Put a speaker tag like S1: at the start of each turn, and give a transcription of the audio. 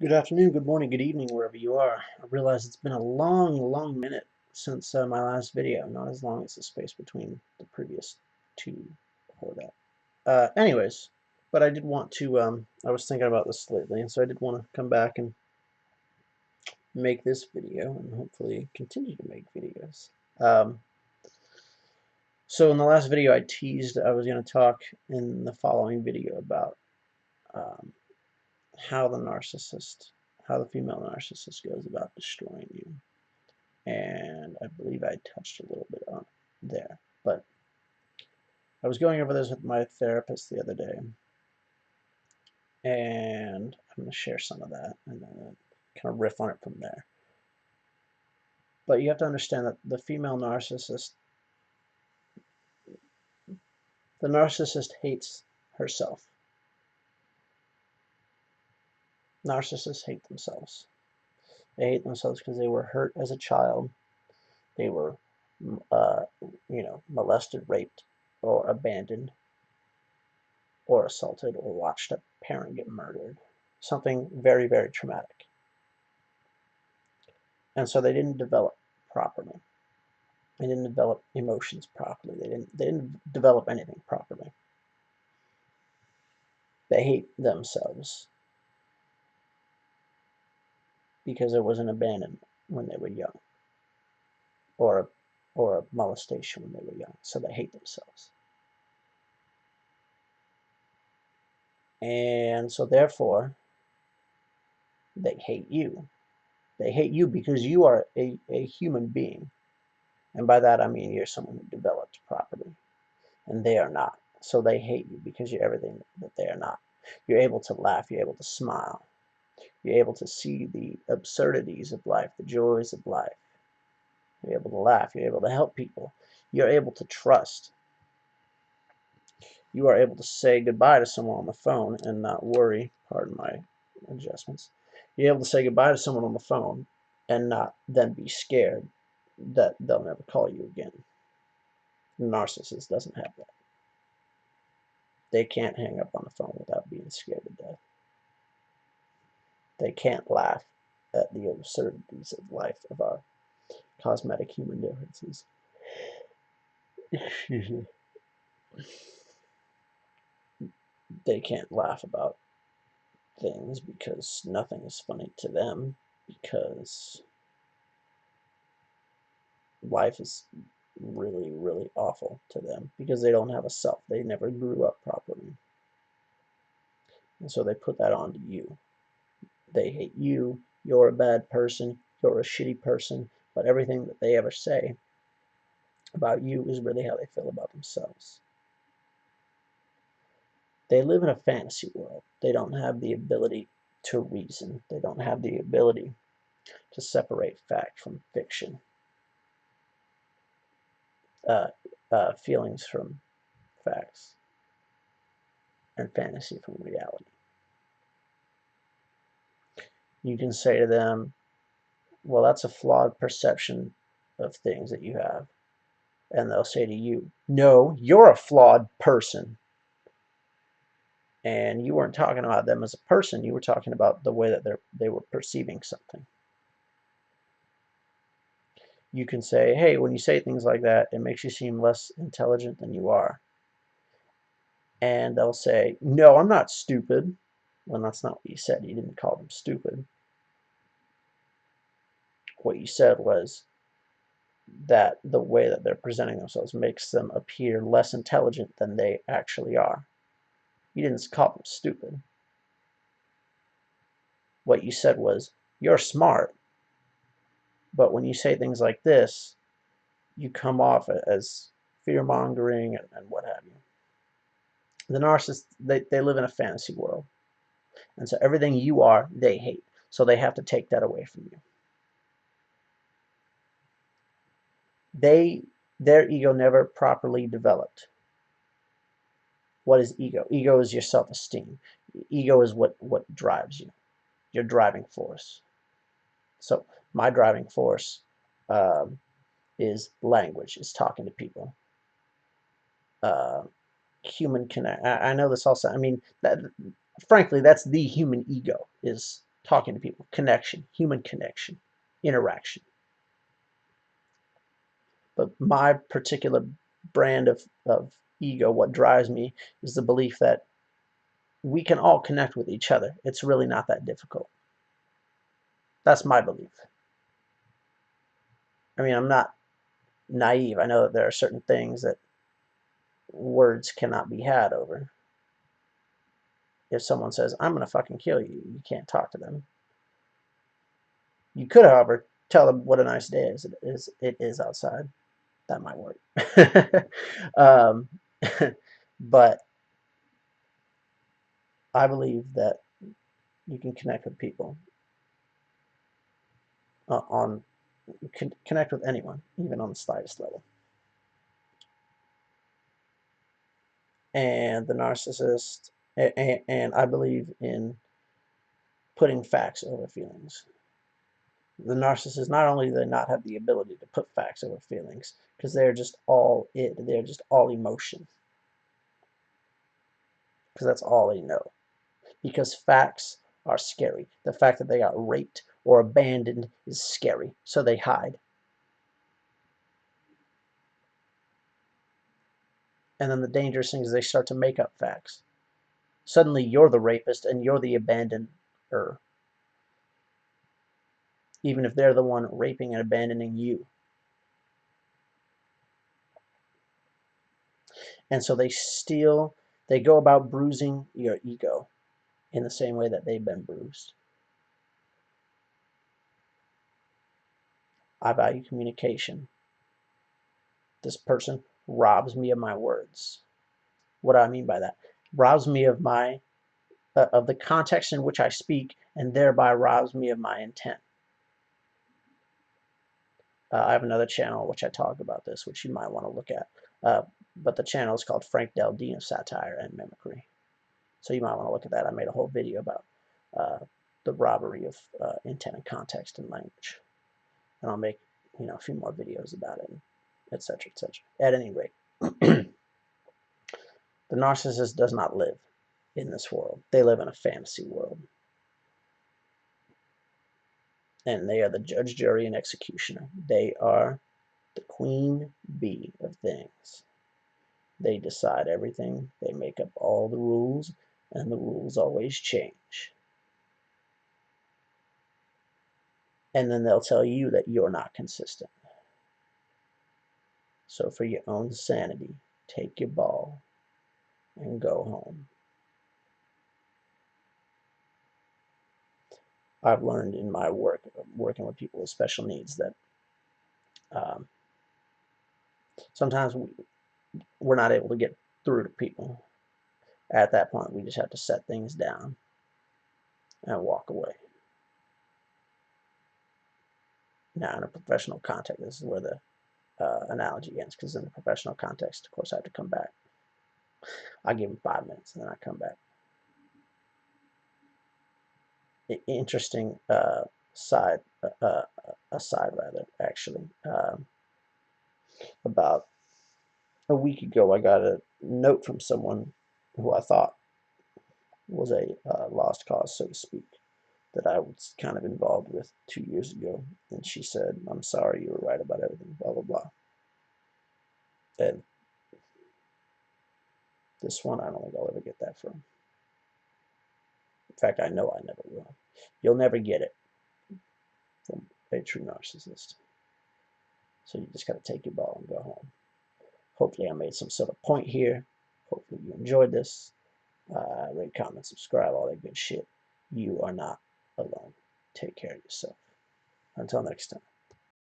S1: Good afternoon, good morning, good evening, wherever you are. I realize it's been a long minute since my last video, not as long as the space between the previous two before that. Anyways, but I did want to, I was thinking about this lately, and so I did want to come back and make this video and hopefully continue to make videos. Um, so in the last video I teased I was going to talk in the following video about um, how how the female narcissist goes about destroying you. And I believe I touched a little bit on it there. But I was going over this with my therapist the other day, and I'm going to share some of that and then kind of riff on it from there. But you have to understand that the narcissist hates herself. Narcissists hate themselves. They hate themselves because they were hurt as a child. They were, uh, molested, raped, or abandoned, or assaulted, or watched a parent get murdered. Something very, very traumatic. And so they didn't develop properly. They didn't develop emotions properly. They didn't develop anything properly. They hate themselves because there was an abandonment when they were young, or a molestation when they were young. So they hate themselves. And so therefore they hate you. They hate you because you are a human being. And by that I mean you're someone who developed properly. And they are not. So they hate you because you're everything that they are not. You're able to laugh, you're able to smile, you're able to see the absurdities of life, the joys of life. You're able to laugh, you're able to help people, you're able to trust. You are able to say goodbye to someone on the phone and not worry, pardon my adjustments. You're able to say goodbye to someone on the phone and not then be scared that they'll never call you again. The narcissist doesn't have that. They can't hang up on the phone without being scared to death. They can't laugh at the absurdities of life, of our cosmetic human differences. Excuse me. They can't laugh about things because nothing is funny to them, because life is really awful to them, because they don't have a self. They never grew up properly. And so they put that onto you. They hate you. You're a bad person. You're a shitty person. But everything that they ever say about you is really how they feel about themselves. They live in a fantasy world. They don't have the ability to reason. They don't have the ability to separate fact from fiction, uh, feelings from facts, and fantasy from reality. You can say to them, well, that's a flawed perception of things that you have. And they'll say to you, no, you're a flawed person. And you weren't talking about them as a person. You were talking about the way that they were perceiving something. You can say, hey, when you say things like that, it makes you seem less intelligent than you are. And they'll say, no, I'm not stupid. Well, that's not what you said. You didn't call them stupid. What you said was that the way that they're presenting themselves makes them appear less intelligent than they actually are. You didn't call them stupid. What you said was, you're smart, but when you say things like this, you come off as fear-mongering and what have you. The narcissists, they live in a fantasy world. And so everything you are, they hate. So they have to take that away from you. Their ego never properly developed. What is ego? Ego is your self-esteem. Ego is what drives you, your driving force. So my driving force is language, is talking to people. Human connect. I know this also. I mean, frankly, that's the human ego, is talking to people, connection, human connection, interaction. But my particular brand of ego, what drives me, is the belief that we can all connect with each other. It's really not that difficult. That's my belief. I mean, I'm not naive. I know that there are certain things that words cannot be had over. If someone says, I'm going to fucking kill you, you can't talk to them. You could, however, tell them what a nice day it is outside. That might work. But I believe that you can connect with people you can connect with anyone, even on the slightest level. And the narcissist, and I believe in putting facts over feelings. The narcissist, not only do they not have the ability to put facts over feelings, because they're just they're just all emotion, because that's all they know. Because facts are scary. The fact that they got raped or abandoned is scary, so they hide. And then the dangerous thing is they start to make up facts. Suddenly you're the rapist and you're the abandoner, even if they're the one raping and abandoning you. And so they go about bruising your ego in the same way that they've been bruised. I value communication. This person robs me of my words. What do I mean by that? Robs me of of the context in which I speak, and thereby robs me of my intent. I have another channel which I talk about this, which you might want to look at. But the channel is called Frank Del Dean of Satire and Mimicry. So you might want to look at that. I made a whole video about the robbery of intent and context and language. And I'll make a few more videos about it, etc., etc. At any rate, the narcissist does not live in this world. They live in a fantasy world. And they are the judge, jury, and executioner. They are the queen bee of things. They decide everything. They make up all the rules, and the rules always change. And then they'll tell you that you're not consistent. So for your own sanity, take your ball and go home. I've learned in my work, working with people with special needs, that sometimes we're not able to get through to people. At that point, we just have to set things down and walk away. Now, in a professional context, this is where the analogy ends, because in the professional context, of course, I have to come back. I give them 5 minutes, and then I come back. Interesting aside, actually. About a week ago, I got a note from someone who I thought was a lost cause, so to speak, that I was kind of involved with 2 years ago. And she said, I'm sorry, you were right about everything, blah, blah, blah. And this one, I don't think I'll ever get that from. In fact, I know I never will. You'll never get it from a true narcissist. So you just got to take your ball and go home. Hopefully I made some sort of point here. Hopefully you enjoyed this. Rate, comment, subscribe, all that good shit. You are not alone. Take care of yourself. Until next time.